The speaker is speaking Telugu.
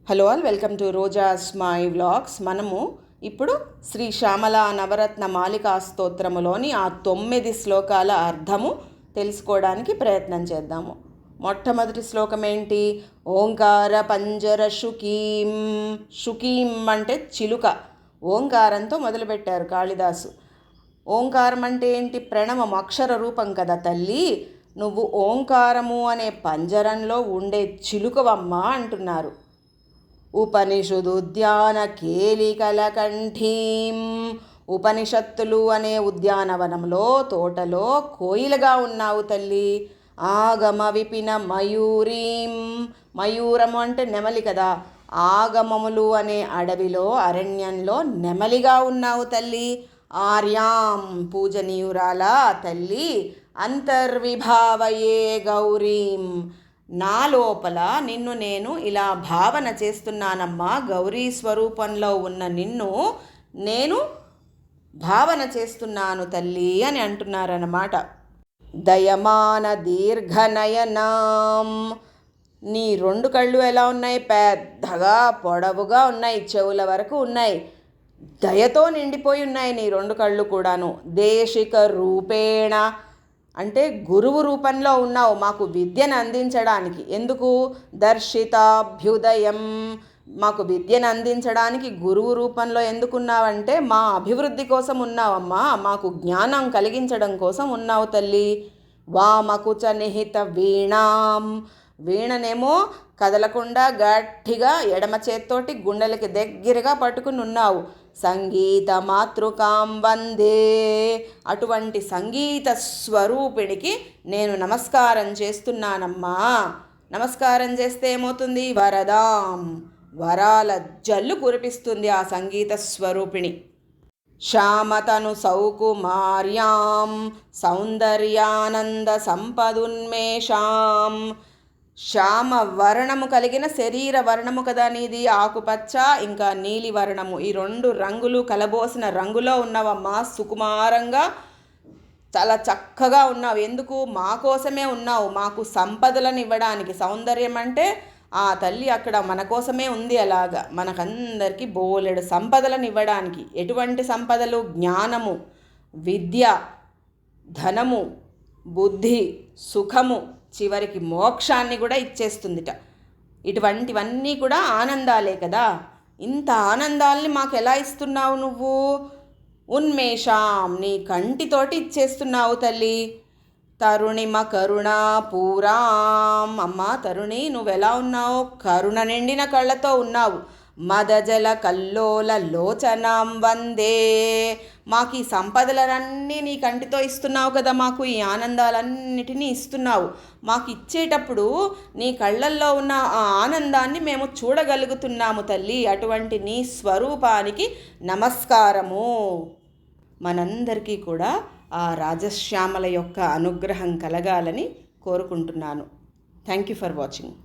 Hello all, welcome to Roja's my vlogs. మనము ఇప్పుడు శ్రీ శ్యామల నవరత్న మాలికా స్తోత్రములోని ఆ 9 శ్లోకాల అర్థము తెలుసుకోవడానికి ప్రయత్నం చేద్దాము. మొట్టమొదటి శ్లోకం ఏంటి? ఓంకార పంజర శుకీం. శుకీం అంటే చిలుక. ఓంకారంతో మొదలుపెట్టారు కాళిదాసు. ఓంకారం అంటే ఏంటి? ప్రణవం, అక్షర రూపం కదా తల్లి. నువ్వు ఓంకారము అనే పంజరంలో ఉండే చిలుకవమ్మ అంటున్నారు. ఉపనిషదుద్యాన కేలికలకంఠీం. ఉపనిషత్తులు అనే ఉద్యానవనంలో, తోటలో కోయిలగా ఉన్నావు తల్లి. ఆగమ విపిన మయూరీం. మయూరము అంటే నెమలి కదా. ఆగమములు అనే అడవిలో, అరణ్యంలో నెమలిగా ఉన్నావు తల్లి. ఆర్యాం పూజనీయురాల తల్లి. అంతర్విభావయే గౌరీం. నా లోపల నిన్ను నేను ఇలా భావన చేస్తున్నానమ్మా. గౌరీ స్వరూపంలో ఉన్న నిన్ను నేను భావన చేస్తున్నాను తల్లి అని అంటున్నారన్నమాట. దయమాన దీర్ఘనయనాం. నీ 2 కళ్ళు ఎలా ఉన్నాయి? పెద్దగా పొడవుగా ఉన్నాయి, చెవుల వరకు ఉన్నాయి. దయతో నిండిపోయి ఉన్నాయి నీ 2 కళ్ళు కూడాను. దేశిక రూపేణ అంటే గురువు రూపంలో ఉన్నావు మాకు విద్యను అందించడానికి. ఎందుకు? దర్శితాభ్యుదయం. మాకు విద్యను అందించడానికి గురువు రూపంలో ఎందుకున్నావంటే మా అభివృద్ధి కోసం ఉన్నావమ్మా. మాకు జ్ఞానం కలిగించడం కోసం ఉన్నావు తల్లి. వామకుచ నిహిత వీణాం. వీణనేమో కదలకుండా గట్టిగా ఎడమ చేత్తోటి గుండెలకి దగ్గరగా పట్టుకుని ఉన్నావు. సంగీత మాతృకాం వందే. అటువంటి సంగీత స్వరూపిణికి నేను నమస్కారం చేస్తున్నానమ్మా. నమస్కారం చేస్తే ఏమవుతుంది? వరదాం. వరాల జల్లు కురిపిస్తుంది ఆ సంగీత స్వరూపిణి. శ్యామతను సౌకుమార్యాం సౌందర్యానంద సంపదున్మేషాం. శ్యామ వర్ణము కలిగిన శరీర వర్ణము కదా నీది. ఆకుపచ్చ ఇంకా నీలి వర్ణము, ఈ 2 రంగులు కలబోసిన రంగులో ఉన్నావమ్మా. సుకుమారంగా చాలా చక్కగా ఉన్నావు. ఎందుకు? మా కోసమే ఉన్నావు, మాకు సంపదలను ఇవ్వడానికి. సౌందర్యం అంటే ఆ తల్లి అక్కడ మన కోసమే ఉంది. అలాగా మనకందరికీ బోలెడు సంపదలను ఇవ్వడానికి. ఎటువంటి సంపదలు? జ్ఞానము, విద్య, ధనము, బుద్ధి, సుఖము, చివరికి మోక్షాన్ని కూడా ఇచ్చేస్తుందిట. ఇటువంటివన్నీ కూడా ఆనందాలే కదా. ఇంత ఆనందాల్ని మాకు ఎలా ఇస్తున్నావు నువ్వు? ఉన్మేషాం. నీ కంటితోటి ఇచ్చేస్తున్నావు తల్లి. తరుణిమ కరుణా పూరాం. అమ్మా తరుణి, నువ్వెలా ఉన్నావు? కరుణ నిండిన కళ్ళతో ఉన్నావు. మదజల కల్లోల లోచనాం వందే. మాకు ఈ సంపదలన్నీ నీ కంటితో ఇస్తున్నావు కదా. మాకు ఈ ఆనందాలన్నిటినీ ఇస్తున్నావు. మాకు ఇచ్చేటప్పుడు నీ కళ్ళల్లో ఉన్న ఆ ఆనందాన్ని మేము చూడగలుగుతున్నాము తల్లి. అటువంటి నీ స్వరూపానికి నమస్కారము. మనందరికీ కూడా ఆ రాజశ్యామల యొక్క అనుగ్రహం కలగాలని కోరుకుంటున్నాను. Thank you for watching.